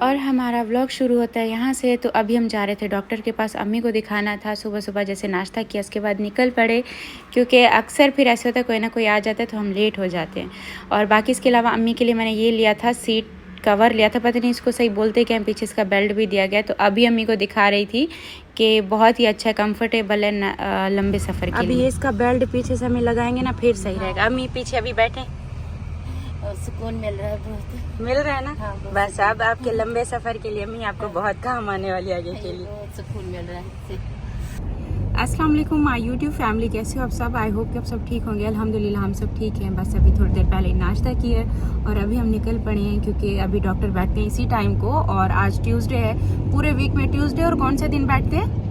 और हमारा व्लॉग शुरू होता है यहाँ से। तो अभी हम जा रहे थे डॉक्टर के पास, अम्मी को दिखाना था। सुबह सुबह जैसे नाश्ता किया उसके बाद निकल पड़े, क्योंकि अक्सर फिर ऐसे होता है कोई ना कोई आ जाता है तो हम लेट हो जाते हैं। और बाकी इसके अलावा अम्मी के लिए मैंने ये लिया था, सीट कवर लिया था, पता नहीं इसको सही बोलते क्या, पीछे इसका बेल्ट भी दिया गया। तो अभी अम्मी को दिखा रही थी कि बहुत ही अच्छा कंफर्टेबल है लंबे सफ़र के लिए। अभी इसका बेल्ट पीछे से हमें लगाएंगे ना फिर सही रहेगा। अम्मी पीछे अभी बैठे और सुकून मिल रहा है, बहुत मिल रहा है ना। हाँ, बस अब आपके लंबे सफ़र के लिए अम्मी आपको बहुत काम आने वाली आगे के लिए। बहुत सुकून मिल रहा है। अस्सलाम वालेकुम माय यूट्यूब फैमिली, कैसे हो आप सब? आई होप कि आप सब ठीक होंगे। अल्हम्दुलिल्लाह हम सब ठीक हैं। बस अभी थोड़ी देर पहले नाश्ता किया और अभी हम निकल पड़े हैं, क्योंकि अभी डॉक्टर बैठते हैं इसी टाइम को। और आज ट्यूसडे है, पूरे वीक में ट्यूसडे और कौन से दिन बैठते हैं?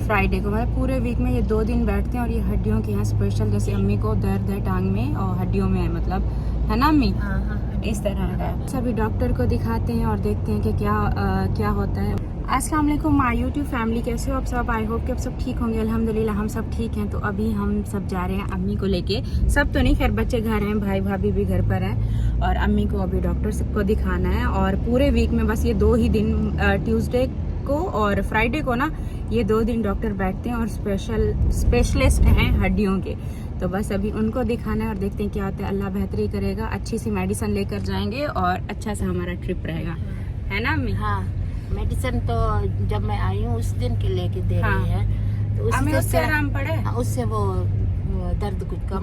फ्राइडे को। मतलब पूरे वीक में ये 2 दिन बैठते हैं। और ये हड्डियों के यहाँ स्पेशल, जैसे अम्मी को दर्द है टांग में और हड्डियों में है, मतलब है ना अम्मी? हाँ, इस तरह का। सभी डॉक्टर को दिखाते हैं और देखते हैं कि क्या होता है। अस्सलाम वालेकुम माय यूट्यूब फैमिली, कैसे हो आप सब? आई होप कि आप सब ठीक होंगे। अल्हम्दुलिल्लाह हम सब ठीक हैं। तो अभी हम सब जा रहे हैं अम्मी को लेके। सब तो नहीं, खैर बच्चे घर हैं, भाई भाभी भी घर पर हैं। और अम्मी को अभी डॉक्टर सबको दिखाना है। और पूरे वीक में बस ये 2 ही दिन, ट्यूसडे को और फ्राइडे को ना, ये 2 दिन डॉक्टर बैठते हैं और स्पेशलिस्ट हैं हड्डियों के। तो बस अभी उनको दिखाना है और देखते हैं क्या होता है। अल्लाह बेहतरी करेगा, अच्छी सी मेडिसिन लेकर जाएंगे और अच्छा सा हमारा ट्रिप रहेगा, है ना अम्मी? हाँ, मेडिसिन तो जब मैं आई हूँ उस दिन के लेके दे रही है, तो उससे आराम पड़े। उससे वो दर्द कुछ कम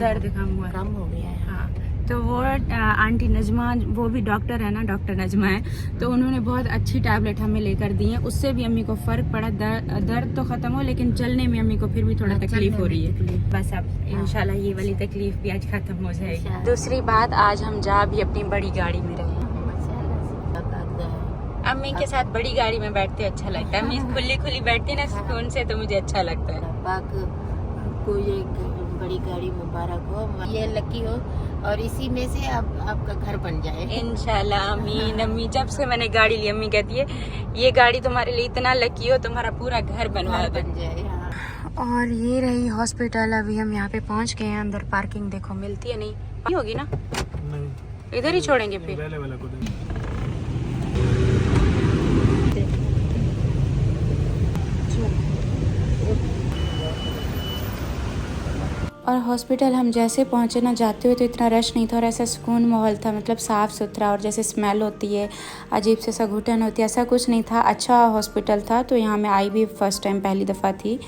हो गया है। हाँ, तो वो आंटी नजमा, वो भी डॉक्टर है ना, डॉक्टर नजमा है, तो उन्होंने बहुत अच्छी टैबलेट हमें लेकर दी है। उससे भी अम्मी को फर्क पड़ा, दर्द तो खत्म हो, लेकिन चलने में अम्मी को फिर भी थोड़ा तकलीफ हो रही है। बस अब इंशाल्लाह ये वाली तकलीफ भी आज खत्म हो जाएगी। दूसरी बात, आज हम जा भी अपनी बड़ी गाड़ी में रहे। अम्मी के साथ बड़ी गाड़ी में बैठते अच्छा लगता है। अम्मी खुली खुली बैठती ना सुकून से, तो मुझे अच्छा लगता है। को ये बड़ी गाड़ी मुबारक हो, ये लकी हो और इसी में से आपका घर बन जाए इंशाल्लाह। अमीन। अम्मी जब से मैंने गाड़ी ली, अम्मी कहती है ये गाड़ी तुम्हारे लिए इतना लकी हो, तुम्हारा पूरा घर बन जाए। और ये रही हॉस्पिटल। अभी हम यहाँ पे पहुँच गए हैं। अंदर पार्किंग देखो मिलती है, नहीं होगी ना, नहीं इधर ही छोड़ेंगे फिर। और हॉस्पिटल हम जैसे पहुँचे ना, जाते हुए तो इतना रश नहीं था और ऐसा सुकून माहौल था, मतलब साफ़ सुथरा। और जैसे स्मेल होती है अजीब से, सा घुटन होती है, ऐसा कुछ नहीं था। अच्छा हॉस्पिटल था। तो यहाँ मैं आई भी फ़र्स्ट टाइम, पहली दफ़ा थी।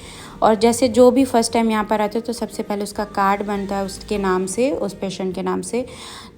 और जैसे जो भी फ़र्स्ट टाइम यहाँ पर आते तो सबसे पहले उसका कार्ड बनता है उसके नाम से, उस पेशेंट के नाम से।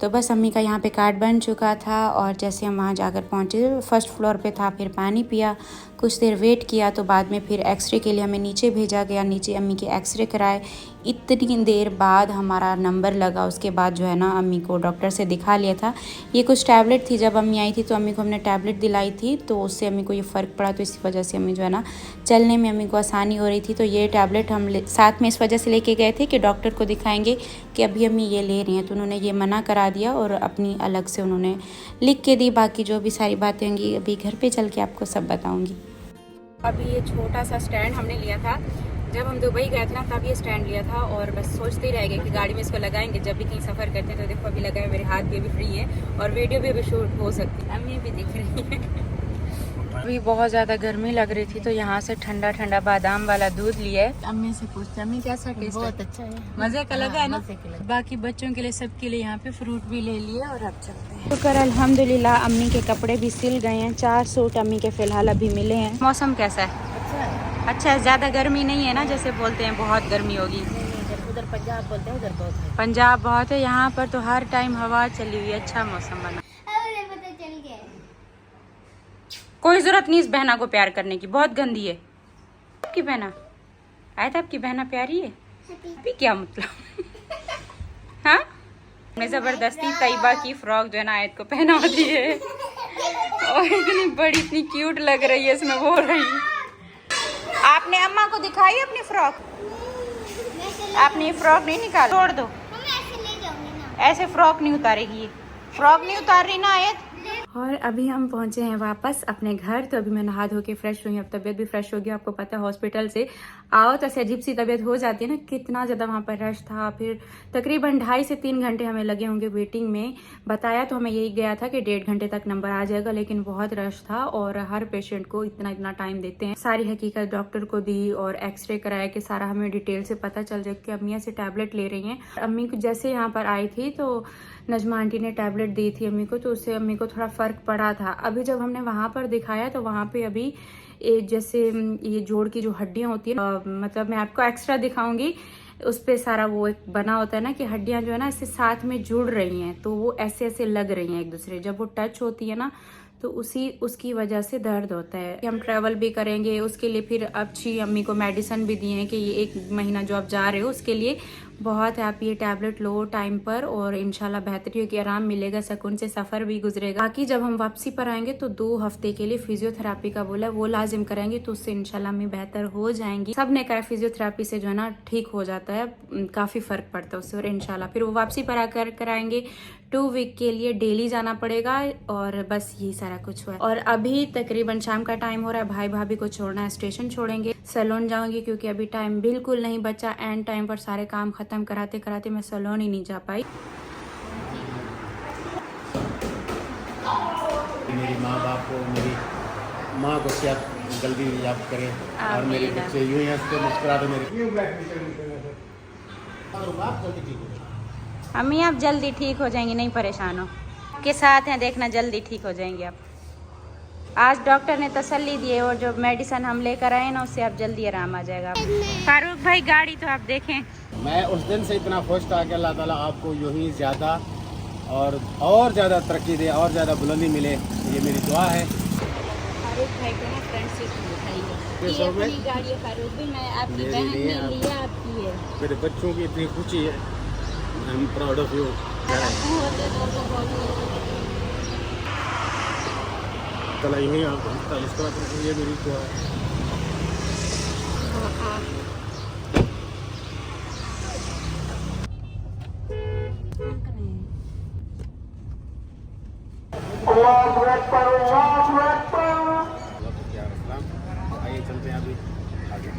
तो बस अम्मी का यहाँ पे कार्ड बन चुका था। और जैसे हम वहाँ जाकर पहुँचे, फर्स्ट फ्लोर पे था, फिर पानी पिया, कुछ देर वेट किया, तो बाद में फिर एक्सरे के लिए हमें नीचे भेजा गया। नीचे अम्मी के एक्सरे कराए। इतनी देर बाद हमारा नंबर लगा। उसके बाद जो है ना, अम्मी को डॉक्टर से दिखा लिया था। ये कुछ टैबलेट थी, जब अम्मी आई थी तो अम्मी को हमने टैबलेट दिलाई थी, तो उससे अम्मी को ये फ़र्क पड़ा। तो इसी वजह से अम्मी जो है ना, चलने में अम्मी को आसानी हो रही थी। तो ये टैबलेट हम साथ में इस वजह से लेके गए थे कि डॉक्टर को दिखाएंगे कि अभी अम्मी ये ले रही हैं। तो उन्होंने ये मना करा दिया और अपनी अलग से उन्होंने लिख के दी। बाकी जो भी सारी बातें होंगी अभी घर पे चल के आपको सब बताऊंगी। अभी ये छोटा सा स्टैंड हमने लिया था, जब हम दुबई गए थे ना तब ये स्टैंड लिया था। और बस सोचते ही रह गए कि गाड़ी में इसको लगाएंगे जब भी कहीं सफ़र करते हैं। तो देखो अभी लगाए, मेरे हाथ भी अभी फ्री है और वीडियो भी अभी शूट हो सकती है। अम्मी भी दिख रही है। अभी बहुत ज़्यादा गर्मी लग रही थी, तो यहाँ से ठंडा ठंडा बादाम वाला दूध लिया है। अम्मी से पूछते, अम्मी कैसा टेस्ट? बहुत अच्छा है, मज़े का लगा है ना। बाकी बच्चों के लिए, सबके लिए यहाँ पे फ्रूट भी ले लिए और अब चलते हैं। शुक्र अल्हम्दुलिल्लाह, अम्मी के कपड़े भी सिल गए हैं। 4 सूट अम्मी के फ़िलहाल अभी मिले हैं। मौसम कैसा है? अच्छा है, ज़्यादा गर्मी नहीं है ना, जैसे बोलते हैं बहुत गर्मी होगी। उधर पंजाब बोलते हैं, उधर बहुत है। पंजाब बहुत है, यहाँ पर तो हर टाइम हवा चली हुई है। अच्छा मौसम बना। कोई जरूरत नहीं इस बहना को प्यार करने की, बहुत गंदी है। आपकी बहना आया था, आपकी बहना प्यारी है अभी, क्या मतलब? हाँ, मैं जबरदस्ती तैयबा की फ्रॉक जो है ना आयत को पहना दी है। और इतनी बड़ी, इतनी क्यूट लग रही है इसमें, बोल रही है। आपने अम्मा को दिखाई अपनी फ्रॉक? आपने ये फ्रॉक नहीं निकाल, छोड़ दो। ऐसे फ्रॉक नहीं उतारेगी ये, फ्रॉक नहीं उतार रही ना आयत। और अभी हम पहुंचे हैं वापस अपने घर। तो अभी मैं नहा धो के फ्रेश हुई, अब तबीयत भी फ्रेश हो गई। आपको पता है हॉस्पिटल से आओ तो ऐसे अजीब सी तबीयत हो जाती है ना, कितना ज़्यादा वहाँ पर रश था। फिर तकरीबन 2.5 से 3 घंटे हमें लगे होंगे वेटिंग में। बताया तो हमें यही गया था कि 1.5 घंटे तक नंबर आ जाएगा, लेकिन बहुत रश था और हर पेशेंट को इतना टाइम देते हैं। सारी हकीकत डॉक्टर को दी और एक्सरे कराया कि सारा हमें डिटेल से पता चल जाए कि अम्मिया से टैबलेट ले रही हैं। अम्मी को जैसे यहाँ पर आई थी तो नजमा आंटी ने टैबलेट दी थी अम्मी को, तो उससे अम्मी को थोड़ा फर्क पड़ा था। अभी जब हमने वहां पर दिखाया तो वहां पे अभी जैसे ये जोड़ की जो हड्डियां होती है, मतलब मैं आपको एक्स्ट्रा दिखाऊंगी, उस पे सारा वो एक बना होता है ना कि हड्डियां जो है ना इससे साथ में जुड़ रही हैं, तो वो ऐसे ऐसे लग रही हैं एक दूसरे। जब वो टच होती है ना तो उसकी वजह से दर्द होता है। हम ट्रैवल भी करेंगे उसके लिए फिर अच्छी अम्मी को मेडिसिन भी दिए हैं कि ये 1 महीना जो आप जा रहे हो उसके लिए बहुत है, आप ये टैबलेट लो टाइम पर और इंशाल्लाह बेहतरी होगी, आराम मिलेगा, सुकून से सफर भी गुजरेगा। बाकी जब हम वापसी पर आएंगे तो 2 हफ्ते के लिए फिजियोथेरापी का बोला है, वो लाजिम करेंगे तो उससे इंशाल्लाह अम्मी बेहतर हो जाएंगी। सब ने कहा फिजियोथेरापी से जो है ना ठीक हो जाता है, काफी फर्क पड़ता है उससे। और इंशाल्लाह फिर वो वापसी पर आकर कराएंगे। 2 वीक के लिए डेली जाना पड़ेगा और बस यही सारा कुछ हुआ है। और अभी तकरीबन शाम का टाइम हो रहा है, भाई भाभी को छोड़ना है, स्टेशन छोड़ेंगे, सैलून जाऊंगी क्योंकि अभी टाइम बिल्कुल नहीं बचा। एंड टाइम पर सारे काम खत्म कराते कराते मैं सैलून ही नहीं जा पाई। मेरी माँ बाप को, मेरी माँ को सेहत जल्दी याद करे और मेरे बच्चे यूं ही हंसते मुस्कुराते अम्मी आप जल्दी ठीक हो जाएंगी, नहीं परेशान हो, के साथ हैं, देखना जल्दी ठीक हो जाएंगे आप। आज डॉक्टर ने तसल्ली दी है और जो मेडिसिन हम लेकर आए ना उससे आप जल्दी आराम आ जाएगा। फारूक भाई गाड़ी तो आप देखें। मैं उस दिन से इतना खुश था कि अल्लाह ताला आपको यूं ही ज़्यादा और ज़्यादा तरक्की दे और ज़्यादा बुलंदी मिले, ये मेरी दुआ है। फारूक भाई को ना फ्रंट सीट मिठाई है, ये अपनी गाड़ी है फारूक भी, मैं आपकी बहन ने लिया, आपकी है। मेरे बच्चों की इतनी खुशी है, I am proud of you. चला यूं ही आप ये मेरी दुआ है। आइए चलते हैं अभी आगे।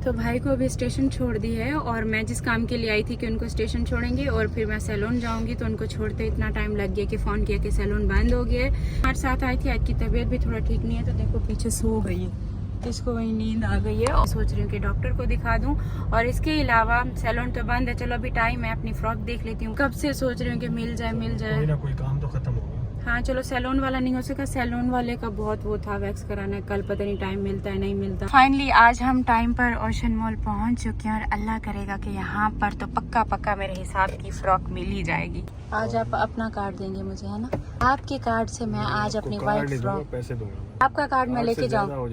तो भाई को अभी स्टेशन छोड़ दी है और मैं जिस काम के लिए आई थी कि उनको स्टेशन छोड़ेंगे और फिर मैं सैलून जाऊंगी, तो उनको छोड़ते इतना टाइम लग गया कि फ़ोन किया कि सैलून बंद हो गया है। हमारे साथ आई थी, आज की तबीयत भी थोड़ा ठीक नहीं है, तो देखो पीछे सो गई है, इसको वही नींद आ गई है और सोच रही हूँ कि डॉक्टर को दिखा दूँ। और इसके अलावा सैलून तो बंद है, चलो अभी टाइम है, अपनी फ्रॉक देख लेती हूँ, कब से सोच रही हूँ कि मिल जाए कोई ना कोई काम तो खत्म होगा। हाँ चलो, सैलून वाला नहीं हो सका, सैलून वाले का बहुत वो था वैक्स कराना, कल पता नहीं टाइम मिलता है नहीं मिलता। फाइनली आज हम टाइम पर ओशन मॉल पहुंच चुके हैं और अल्लाह करेगा कि यहाँ पर तो पक्का मेरे हिसाब की फ्रॉक मिल ही जाएगी। आज आप अपना कार्ड देंगे मुझे, है ना? आपके कार्ड से मैं आज अपनी वाइट फ्रॉक, पैसे दूंगा, आपका कार्ड मैं लेके जाऊँ?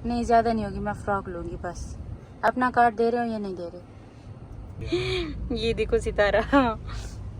नहीं ज्यादा नहीं होगी, मैं फ्रॉक लूंगी बस। अपना कार्ड दे रहे हो या नहीं दे रहे? ये देखो सितारा,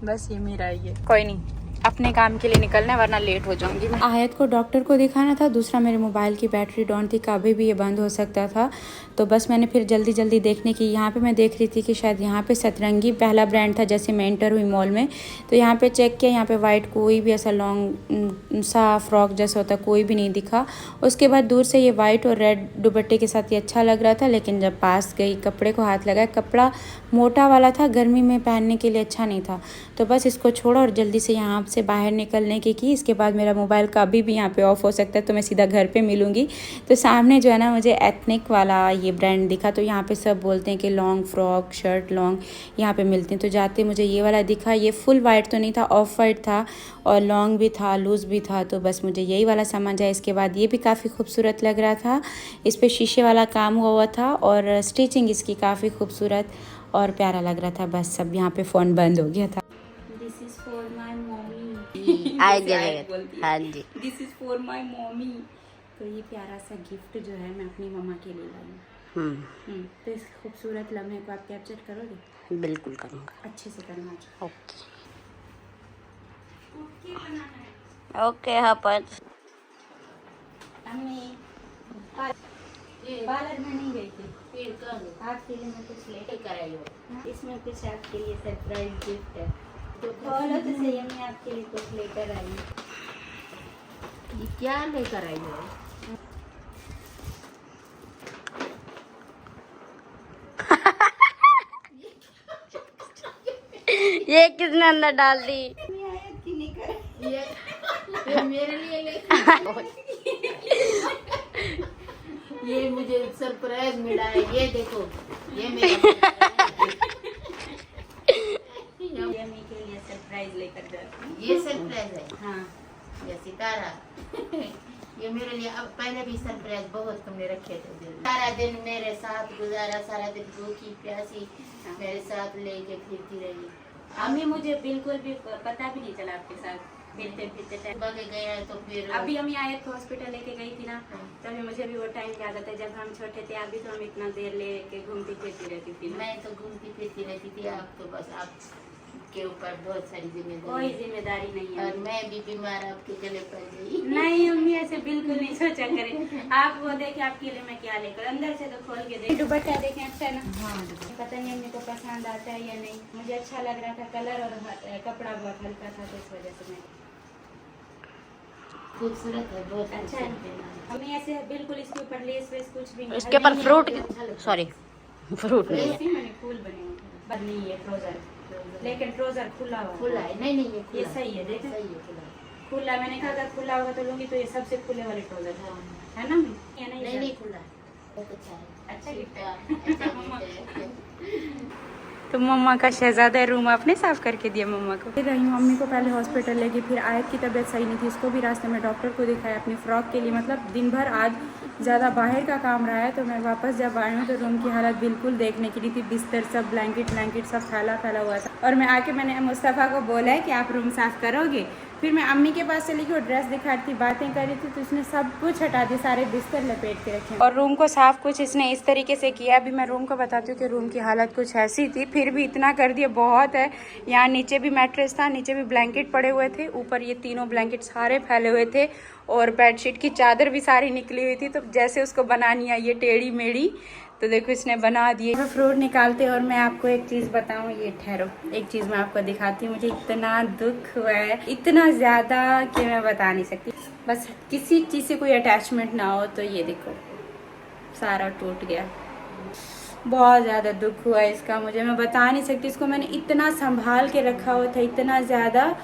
बस ये मेरा ही है, कोई नहीं, अपने काम के लिए निकलना है वरना लेट हो जाऊंगी मैं। आयत को डॉक्टर को दिखाना था, दूसरा मेरे मोबाइल की बैटरी डाउन थी, कभी भी ये बंद हो सकता था, तो बस मैंने फिर जल्दी देखने की, यहाँ पे मैं देख रही थी कि शायद यहाँ पे सतरंगी पहला ब्रांड था। जैसे मैं एंटर हुई मॉल में तो यहाँ पे चेक किया, यहाँ पे वाइट कोई भी ऐसा लॉन्ग सा फ्रॉक जैसा होता कोई भी नहीं दिखा। उसके बाद दूर से ये वाइट और रेड दुपट्टे के साथ ये अच्छा लग रहा था, लेकिन जब पास गई कपड़े को हाथ लगाया, कपड़ा मोटा वाला था, गर्मी में पहनने के लिए अच्छा नहीं था, तो बस इसको छोड़ा और जल्दी से यहाँ से बाहर निकलने की इसके बाद मेरा मोबाइल कभी भी यहाँ पे ऑफ हो सकता है, तो मैं सीधा घर पे मिलूंगी। तो सामने जो है ना मुझे एथनिक वाला ये ब्रांड दिखा, तो यहाँ पे सब बोलते हैं कि लॉन्ग फ्रॉक शर्ट लॉन्ग यहाँ पे मिलते हैं, तो जाते मुझे ये वाला दिखा। ये फुल वाइट तो नहीं था, ऑफ वाइट था और लॉन्ग भी था, लूज़ भी था, तो बस मुझे यही वाला समझ आया। इसके बाद ये भी काफ़ी खूबसूरत लग रहा था, इस पर शीशे वाला काम हुआ था और स्टिचिंग इसकी काफ़ी खूबसूरत और प्यारा लग रहा था। बस सब यहाँ पे फ़ोन बंद हो गया था। This is for my mummy, हाँ जी, this is for my mummy. तो ये प्यारा सा गिफ्ट जो है मैं अपनी मम्मा के लिए लाई हूँ। तो इस खूबसूरत लम्हे को आप कैप्चर करोगे? बिल्कुल करूँगा, अच्छे से करना। Okay okay. हाँ पर पार्लर में नहीं गई थी, आपके लिए मैं कुछ लेकर आई हूँ, इसमें कुछ आपके लिए सरप्राइज गिफ्ट है। तो खोलो तो सही, मैं आपके लिए कुछ लेकर आई हूँ। ये क्या लेकर आई हो? ये किसने अंदर डाल दी? ये मेरे लिए लेकर ये मुझे सरप्राइज मिला है। ये देखो, ये मेरा ये मैं के लिए सरप्राइज लेकर जाती हूँ। ये सरप्राइज है। हाँ, ये सितारा ये मेरे लिए अब पहले भी सरप्राइज बहुत तुमने रखे थे। सारा दिन मेरे साथ गुजारा, सारा दिन भूखी प्यासी मेरे साथ लेके फिरती रही। अम्मी मुझे बिल्कुल भी पता भी नहीं चला आपके साथ फिरते फिरते टाइम। सुबह के गए हैं तो फिर अभी अम्मी आयत को हॉस्पिटल लेके गई थी ना, तभी मुझे भी वो टाइम याद आता है जब हम छोटे थे। अभी तो हम इतना देर लेके घूमती फिरती रहती थी ना। मैं तो घूमती फिरती रहती थी। आप तो बस आपके ऊपर बहुत सारी कोई जिम्मेदारी, जिम्मेदारी नहीं है। और मैं भी बीमार आपके गले पड़ गई। नहीं अम्मी, ऐसे बिल्कुल नहीं सोचा करें। आप वो देखे आपके लिए मैं क्या लेकर, अंदर से तो खोल के देख। दुपट्टा देखें, अच्छा है ना? हाँ, पता नहीं अम्मी को पसंद आता है या नहीं। मुझे अच्छा लग रहा था कलर, और कपड़ा बहुत हल्का था, तो इस वजह से मैं खूबसूरत है, बहुत अच्छा है। हमें ऐसे बिल्कुल इसके ऊपर लेस वेस कुछ भी नहीं। इसके ऊपर फ्रूट, सॉरी फ्रूट नहीं है। मैंने फूल बने हुए हैं। नहीं है ट्राउजर, लेकिन ट्राउजर खुला हुआ खुला है। नहीं नहीं, ये सही है, देखें सही है, खुला है। खुला। मैंने कहा अगर खुला होगा तो लूंगी, तो ये सबसे खुले वाले ट्राउजर है ना? ये नहीं नहीं, खुला है, बहुत अच्छा है। अच्छा गिफ्ट है। अच्छा गिफ्ट है। तो मम्मा का शहजादा रूम आपने साफ करके दिया मम्मा को। फिर रही हूँ मम्मी को पहले हॉस्पिटल लेके, फिर आयत की तबीयत सही नहीं थी, इसको भी रास्ते में डॉक्टर को दिखाया अपनी फ्रॉक के लिए। मतलब दिन भर आज ज़्यादा बाहर का काम रहा है, तो मैं वापस जब आई हूँ तो रूम की हालत बिल्कुल देखने की नहीं थी। बिस्तर सब, ब्लैंकेट सब फैला हुआ था। और मैं आके मैंने मुस्तफ़ा को बोला है कि आप रूम साफ़ करोगे। फिर मैं अम्मी के पास चली गई, वो ड्रेस दिखा रही थी, बातें कर रही थी, तो उसने सब कुछ हटा दिया, सारे बिस्तर लपेट के रखे और रूम को साफ कुछ इसने इस तरीके से किया। अभी मैं रूम को बताती हूँ कि रूम की हालत कुछ ऐसी थी, फिर भी इतना कर दिया बहुत है। यहाँ नीचे भी मैट्रेस था, नीचे भी ब्लैंकेट पड़े हुए थे, ऊपर ये तीनों ब्लैंकेट सारे फैले हुए थे, और बेडशीट की चादर भी सारी निकली हुई थी। तो जैसे उसको बनानी है ये टेढ़ी मेढ़ी, तो देखो इसने बना दिए। फ्रूट निकालते, और मैं आपको एक चीज़ बताऊं, ये ठहरो, एक चीज़ मैं आपको दिखाती हूँ। मुझे इतना दुख हुआ है, इतना ज़्यादा कि मैं बता नहीं सकती। बस किसी चीज़ से कोई अटैचमेंट ना हो, तो ये देखो सारा टूट गया। बहुत ज़्यादा दुख हुआ है इसका, मुझे मैं बता नहीं सकती। इसको मैंने इतना संभाल के रखा हुआ था, इतना ज़्यादा।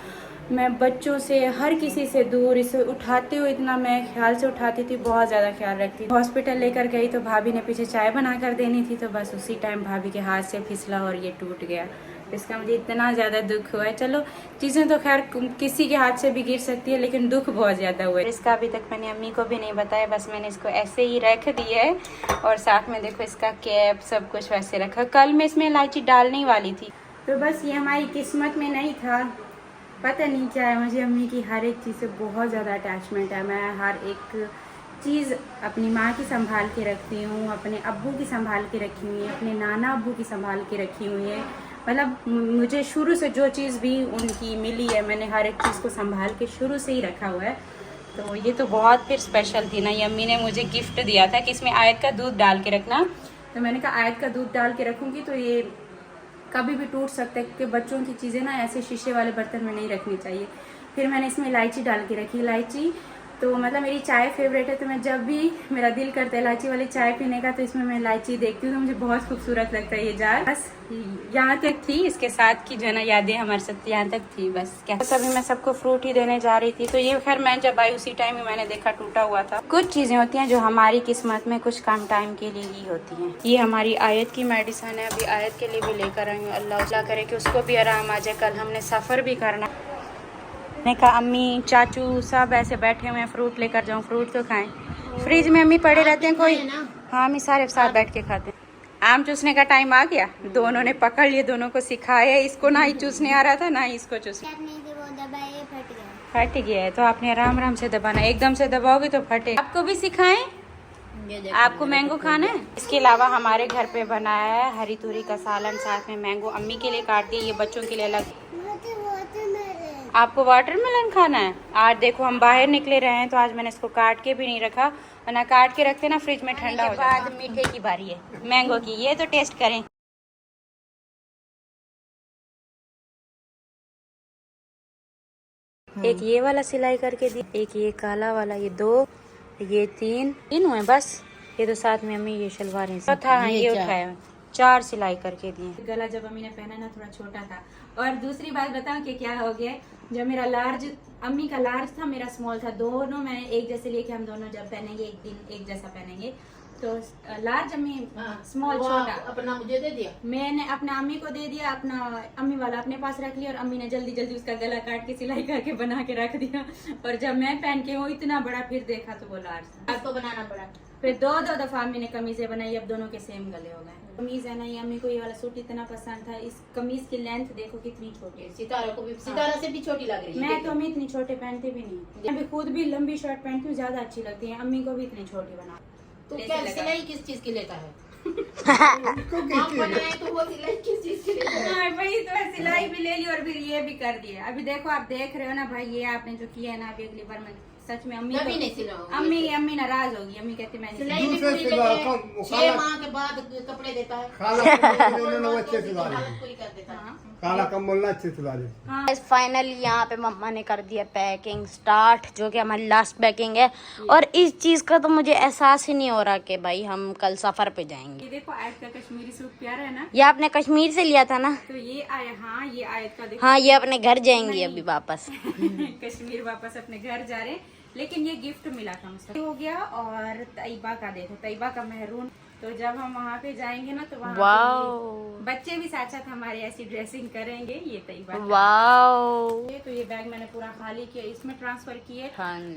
मैं बच्चों से, हर किसी से दूर, इसे उठाते हुए इतना मैं ख्याल से उठाती थी, बहुत ज़्यादा ख्याल रखती थी। हॉस्पिटल लेकर गई तो भाभी ने पीछे चाय बना कर देनी थी, तो बस उसी टाइम भाभी के हाथ से फिसला और ये टूट गया। इसका मुझे इतना ज़्यादा दुख हुआ है। चलो चीज़ें तो खैर किसी के हाथ से भी गिर सकती है, लेकिन दुख बहुत ज़्यादा हुआ है। इसका अभी तक मैंने अम्मी को भी नहीं बताया, बस मैंने इसको ऐसे ही रख दिया है, और साथ में देखो इसका कैप सब कुछ वैसे रखा। कल मैं इसमें इलायची डालने वाली थी, तो बस ये हमारी किस्मत में नहीं था। पता नहीं क्या है, मुझे अम्मी की हर एक चीज़ से बहुत ज़्यादा अटैचमेंट है। मैं हर एक चीज़ अपनी माँ की संभाल के रखती हूँ, अपने अब्बू की संभाल के रखी हुई है, अपने नाना अब्बू की संभाल के रखी हुई है। मतलब मुझे शुरू से जो चीज़ भी उनकी मिली है, मैंने हर एक चीज़ को संभाल के शुरू से ही रखा हुआ है। तो ये तो बहुत फिर स्पेशल थी ना, ये अम्मी ने मुझे गिफ्ट दिया था कि इसमें आयत का दूध डाल के रखना। तो मैंने कहा आयत का दूध डाल के रखूँगी तो ये कभी भी टूट सकता है, क्योंकि बच्चों की चीज़ें ना ऐसे शीशे वाले बर्तन में नहीं रखनी चाहिए। फिर मैंने इसमें इलायची डाल के रखी। इलायची तो मतलब मेरी चाय फेवरेट है, तो मैं जब भी मेरा दिल करता है इलायची वाली चाय पीने का, तो इसमें मैं इलायची देखती हूँ, तो मुझे बहुत खूबसूरत लगता है ये जार। बस यहाँ तक थी, इसके साथ की जो है ना यादें हमारे साथ यहाँ तक थी। बस क्या, बस अभी मैं सबको फ्रूट ही देने जा रही थी, तो ये खैर मैं जब आई उसी टाइम ही मैंने देखा टूटा हुआ था। कुछ चीज़ें होती हैं जो हमारी किस्मत में कुछ कम टाइम के लिए ही होती हैं। ये हमारी आयत की मेडिसिन है, अभी आयत के लिए भी लेकर आई हूँ। अल्लाह करे कि उसको भी आराम आ जाए। कल हमने सफ़र भी करना। मैंने कहा अम्मी चाचू सब ऐसे बैठे हुए हैं, फ्रूट लेकर जाऊँ, फ्रूट तो खाएं। फ्रिज में अम्मी पड़े रहते हैं कोई। हाँ अम्मी सारे साथ बैठ के खाते हैं। आम चूसने का टाइम आ गया, दोनों ने पकड़ लिए, दोनों को सिखाया। इसको ना ही चूसने आ रहा था, ना ही इसको चूसने। फट गया है, तो आपने आराम से दबाना, एकदम से दबाओगे तो फटे। आपको भी सिखाएं, आपको मैंगो खाना है। इसके अलावा हमारे घर पे बनाया है हरी तूरी का सालन, साथ में मैंगो अम्मी के लिए काट दिए, ये बच्चों के लिए अलग। आपको वाटरमेलन खाना है? आज देखो हम बाहर निकले रहे हैं, तो आज मैंने इसको काट के भी नहीं रखा, वरना काट के रखते ना फ्रिज में ठंडा हो जाता। बाद मीठे की बारी है, मैंगो की, ये तो टेस्ट करें। एक ये वाला सिलाई करके दी, एक ये काला वाला, ये 2, ये 3 हुए बस। ये तो साथ में अम्मी ये शलवार था, ये उठाया 4 सिलाई करके दिए। गला जब अम्मी ने पहना ना थोड़ा छोटा था। और दूसरी बात बताऊं कि क्या हो गया, जब मेरा लार्ज, अम्मी का लार्ज था, मेरा स्मॉल था, दोनों मैंने एक जैसे लिए कि हम दोनों जब पहनेंगे एक दिन एक जैसा पहनेंगे। तो लार्ज अम्मी, स्मॉल छोटा अपना मुझे दे दिया, मैंने अपने अम्मी को दे दिया, अपना अम्मी वाला अपने पास रख लिया और अम्मी ने जल्दी जल्दी उसका गला काट के सिलाई करके बना के रख दिया। और जब मैं पहन के वो इतना बड़ा फिर देखा तो वो लार्ज था। इसको बनाना पड़ा। फिर 2 दफा अम्मी ने कमीजें बनाई, अब दोनों के सेम गले हो गए। कमीज है ना, ये अम्मी को ये वाला सूट इतना पसंद था। इस कमीज की लेंथ देखो कितनी छोटी है, सितारा को भी, सितारा से भी छोटी लग रही है। मैं तो अम्मी इतनी छोटे पहनते भी नहीं, मैं भी खुद भी लंबी शर्ट पहनती हूँ, ज्यादा अच्छी लगती है। अम्मी को भी इतनी छोटी बना। तो क्या सिलाई किस चीज की लेता है? आप बनाए तो वो सिलाई किस चीज की लेता है? भाई तो सिलाई भी ले ली और फिर ये भी कर दिया। अभी देखो आप देख रहे हो ना भाई, ये आपने जो किया है ना, अभी अगली बार मैं सच में अम्मी कभी नहीं सिलाऊंगी। अम्मी नाराज होगी। अम्मी कहती मैं नहीं सिलाई भी पूरी लेते हैं, 6 माह के बाद कपड़े देता है, पूरी कर देता है। काला कम्बल ना अच्छे सिला दे। फाइनली यहाँ पे मम्मा ने कर दिया पैकिंग स्टार्ट, जो कि हमारी लास्ट पैकिंग है। और इस चीज का तो मुझे एहसास ही नहीं हो रहा कि भाई हम कल सफर पे जाएंगे। ये देखो आयत का कश्मीरी सूट प्यारा है ना, ये आपने कश्मीर से लिया था ना? तो ये आया, हाँ ये आयत का देखो। हाँ, ये अपने घर जाएंगी अभी वापस। कश्मीर वापस अपने घर जा रहे, लेकिन ये गिफ्ट मिला था मुझे हो गया। और तैयबा का देखो, तैयबा का मेहरून। तो जब हम वहाँ पे जाएंगे ना तो वहाँ पे बच्चे भी साथ साथ हमारे ऐसी ड्रेसिंग करेंगे। ये तैयबा तो ये बैग मैंने पूरा खाली किया, इसमें ट्रांसफर किए।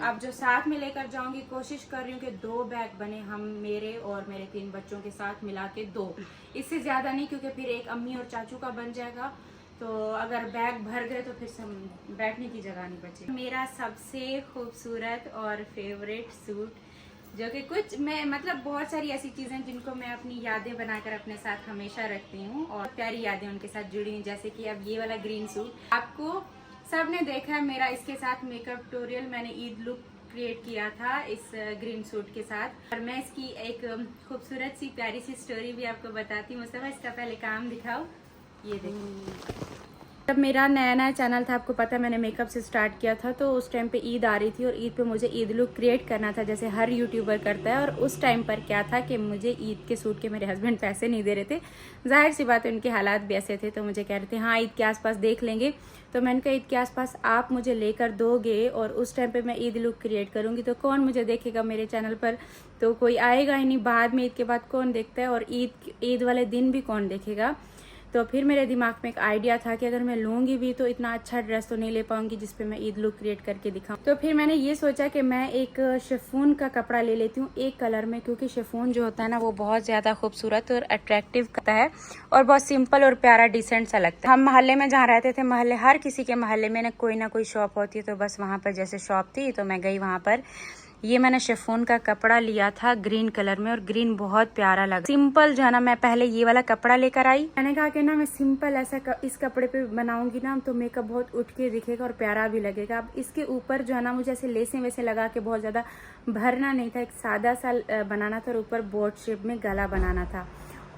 अब जो साथ में लेकर जाऊंगी, कोशिश कर रही हूँ कि 2 बैग बने, हम मेरे और मेरे 3 बच्चों के साथ मिला के 2, इससे ज्यादा नहीं, क्योंकि फिर एक अम्मी और चाचू का बन जाएगा। तो अगर बैग भर गए तो फिर बैठने की जगह नहीं बची। मेरा सबसे खूबसूरत और फेवरेट सूट, जो कि कुछ मैं मतलब बहुत सारी ऐसी चीजें जिनको मैं अपनी यादें बनाकर अपने साथ हमेशा रखती हूँ और प्यारी यादें उनके साथ जुड़ी हुई। जैसे कि अब ये वाला ग्रीन सूट आपको सबने देखा है, मेरा इसके साथ मेकअप ट्यूटोरियल मैंने ईद लुक क्रिएट किया था इस ग्रीन सूट के साथ। और मैं इसकी एक खूबसूरत सी प्यारी सी स्टोरी भी आपको बताती हूँ। मुस्तफा इसका पहले काम दिखाओ, ये देखो। जब मेरा नया नया चैनल था, आपको पता है मैंने मेकअप से स्टार्ट किया था, तो उस टाइम पे ईद आ रही थी और ईद पे मुझे ईद लुक क्रिएट करना था जैसे हर यूट्यूबर करता है। और उस टाइम पर क्या था कि मुझे ईद के सूट के मेरे हस्बैंड पैसे नहीं दे रहे थे, जाहिर सी बात है उनके हालात भी ऐसे थे। तो मुझे कह रहे थे हाँ ईद के आसपास देख लेंगे। तो मैंने कहा ईद के आसपास आप मुझे लेकर दोगे और उस टाइम पे मैं ईद लुक क्रिएट करूँगी तो कौन मुझे देखेगा मेरे चैनल पर, तो कोई आएगा ही नहीं। बाद में ईद के बाद कौन देखता है, और ईद वाले दिन भी कौन देखेगा। तो फिर मेरे दिमाग में एक आइडिया था कि अगर मैं लूँगी भी तो इतना अच्छा ड्रेस तो नहीं ले पाऊंगी जिसपे मैं ईद लुक क्रिएट करके दिखाऊं। तो फिर मैंने ये सोचा कि मैं एक शिफॉन का कपड़ा ले लेती हूँ एक कलर में, क्योंकि शिफॉन जो होता है ना वो बहुत ज़्यादा खूबसूरत और अट्रैक्टिव करता है और बहुत सिंपल और प्यारा डिसेंट सा लगता है। हम मोहल्ले में जहाँ रहते थे, मोहल्ले हर किसी के मोहल्ले में ना कोई शॉप होती है, तो बस वहाँ पर जैसे शॉप थी तो मैं गई वहाँ पर। ये मैंने शिफॉन का कपड़ा लिया था ग्रीन कलर में और ग्रीन बहुत प्यारा लगा। सिंपल जो है ना, मैं पहले ये वाला कपड़ा लेकर आई, मैंने कहा कि ना मैं सिंपल ऐसा इस कपड़े पे बनाऊंगी ना तो मेकअप बहुत उठ के दिखेगा और प्यारा भी लगेगा। अब इसके ऊपर जो है ना मुझे ऐसे लेसें वैसे लगा के बहुत ज्यादा भरना नहीं था, एक सादा सा बनाना था और ऊपर बोट शेप में गला बनाना था।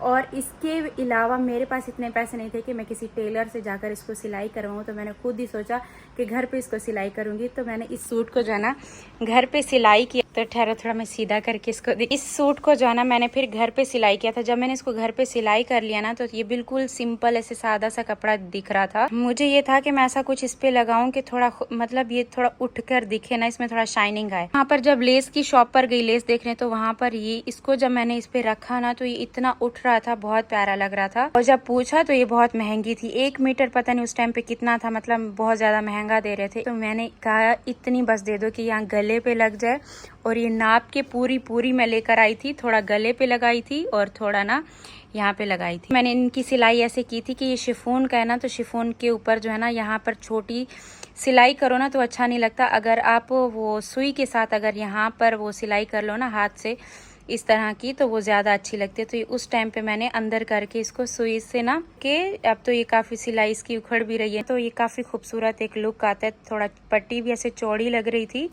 और इसके अलावा मेरे पास इतने पैसे नहीं थे कि मैं किसी टेलर से जाकर इसको सिलाई करवाऊँ, तो मैंने खुद ही सोचा कि घर पे इसको सिलाई करूँगी। तो मैंने इस सूट को जो है ना घर पे सिलाई किया। तो ठहरो थोड़ा मैं सीधा करके इसको, इस सूट को जो है ना मैंने फिर घर पे सिलाई किया था। जब मैंने इसको घर पे सिलाई कर लिया ना तो ये बिल्कुल सिंपल ऐसे सादा सा कपड़ा दिख रहा था। मुझे ये था कि मैं ऐसा कुछ इस पे लगाऊं कि थोड़ा मतलब ये थोड़ा उठ कर दिखे ना, इसमें थोड़ा शाइनिंग आए। वहाँ पर जब लेस की शॉप पर गई लेस देखने, तो वहाँ पर ये इसको जब मैंने इस पे रखा ना तो ये इतना उठ रहा था, बहुत प्यारा लग रहा था। और जब पूछा तो ये बहुत महंगी थी, 1 मीटर पता नहीं उस टाइम पे कितना था, मतलब बहुत ज्यादा महंगा दे रहे थे। तो मैंने कहा इतनी बस दे दो कि यहाँ गले पे लग जाए। और ये नाप के पूरी मैं लेकर आई थी, थोड़ा गले पे लगाई थी और थोड़ा ना यहाँ पे लगाई थी। मैंने इनकी सिलाई ऐसे की थी कि ये शिफॉन का है ना, तो शिफॉन के ऊपर जो है ना यहाँ पर छोटी सिलाई करो ना तो अच्छा नहीं लगता। अगर आप वो सुई के साथ अगर यहाँ पर वो सिलाई कर लो ना हाथ से इस तरह की, तो वो ज्यादा अच्छी लगती है। तो ये उस टाइम पे मैंने अंदर करके इसको सुई से ना के, अब तो ये काफी सिलाई इसकी उखड़ भी रही है, तो ये काफी खूबसूरत एक लुक आता है। थोड़ा पट्टी भी ऐसे चौड़ी लग रही थी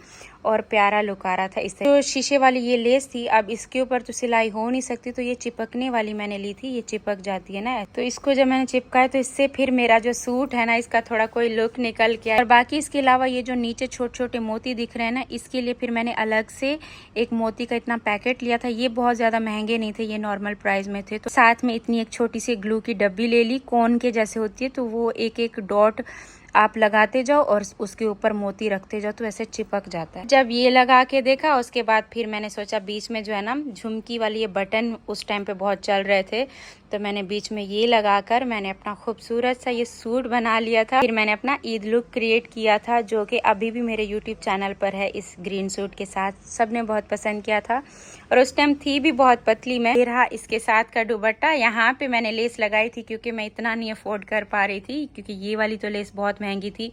और प्यारा लुक आ रहा था। इससे जो शीशे वाली ये लेस थी, अब इसके ऊपर तो सिलाई हो नहीं सकती, तो ये चिपकने वाली मैंने ली थी। ये चिपक जाती है ना, तो इसको जब मैंने चिपकाया तो इससे फिर मेरा जो सूट है ना, इसका थोड़ा कोई लुक निकल गया। और बाकी इसके अलावा ये जो नीचे छोटे छोटे मोती दिख रहे हैं ना, इसके लिए फिर मैंने अलग से एक मोती का इतना पैकेट लिया था। ये बहुत ज्यादा महंगे नहीं थे, ये नॉर्मल प्राइस में थे। तो साथ में इतनी एक छोटी सी ग्लू की डब्बी ले ली, कोन के जैसे होती है, तो वो एक एक डॉट आप लगाते जाओ और उसके ऊपर मोती रखते जाओ, तो ऐसे चिपक जाता है। जब ये लगा के देखा, उसके बाद फिर मैंने सोचा बीच में जो है ना झुमकी वाली ये बटन उस टाइम पे बहुत चल रहे थे, तो मैंने बीच में ये लगाकर मैंने अपना खूबसूरत सा ये सूट बना लिया था। फिर मैंने अपना ईद लुक क्रिएट किया था, जो कि अभी भी मेरे यूट्यूब चैनल पर है इस ग्रीन सूट के साथ। सबने बहुत पसंद किया था और उस टाइम थी भी बहुत पतली मैं। ये रहा इसके साथ का दुपट्टा। यहाँ पे मैंने लेस लगाई थी क्योंकि मैं इतना नहीं अफोर्ड कर पा रही थी, क्योंकि ये वाली तो लेस बहुत महंगी थी,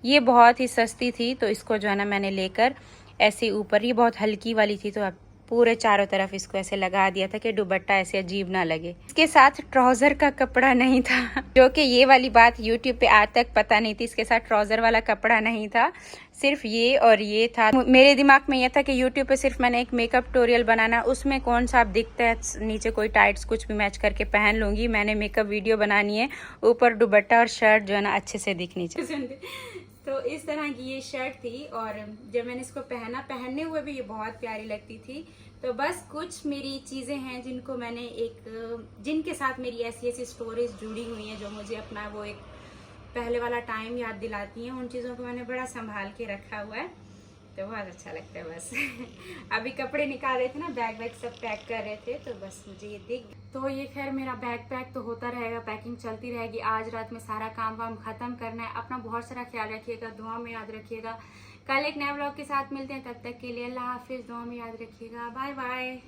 ये बहुत ही सस्ती थी। तो इसको जो है ना मैंने लेकर ऐसे ऊपर, ये बहुत हल्की वाली थी, तो अब पूरे चारों तरफ इसको ऐसे लगा दिया था कि दुपट्टा ऐसे अजीब ना लगे। इसके साथ ट्राउजर का कपड़ा नहीं था, जो कि ये वाली बात यूट्यूब पे आज तक पता नहीं थी। इसके साथ ट्राउजर वाला कपड़ा नहीं था, सिर्फ ये और ये था। मेरे दिमाग में यह था कि यूट्यूब पे सिर्फ मैंने एक मेकअप ट्यूटोरियल बनाना, उसमें कौन सा आप दिखता है नीचे कोई टाइट्स कुछ भी मैच करके पहन लूंगी। मैंने मेकअप वीडियो बनानी है, ऊपर दुपट्टा और शर्ट जो है ना अच्छे से दिखनी चाहिए। तो इस तरह की ये शर्ट थी, और जब मैंने इसको पहना, पहनने हुए भी ये बहुत प्यारी लगती थी। तो बस कुछ मेरी चीज़ें हैं जिनको मैंने जिनके साथ मेरी ऐसी ऐसी स्टोरीज जुड़ी हुई हैं, जो मुझे अपना वो एक पहले वाला टाइम याद दिलाती हैं। उन चीज़ों को मैंने बड़ा संभाल के रखा हुआ है, तो बहुत अच्छा लगता है। बस अभी कपड़े निकाल रहे थे ना, बैग वैग सब पैक कर रहे थे, तो बस मुझे ये दिख। तो ये खैर मेरा बैग पैक तो होता रहेगा, पैकिंग चलती रहेगी। आज रात में सारा काम वाम खत्म करना है। अपना बहुत सारा ख्याल रखिएगा, दुआ में याद रखिएगा। कल एक नए व्लॉग के साथ मिलते हैं, तब तक के लिए अल्लाह हाफिज़। दुआ में याद रखिएगा, बाय बाय।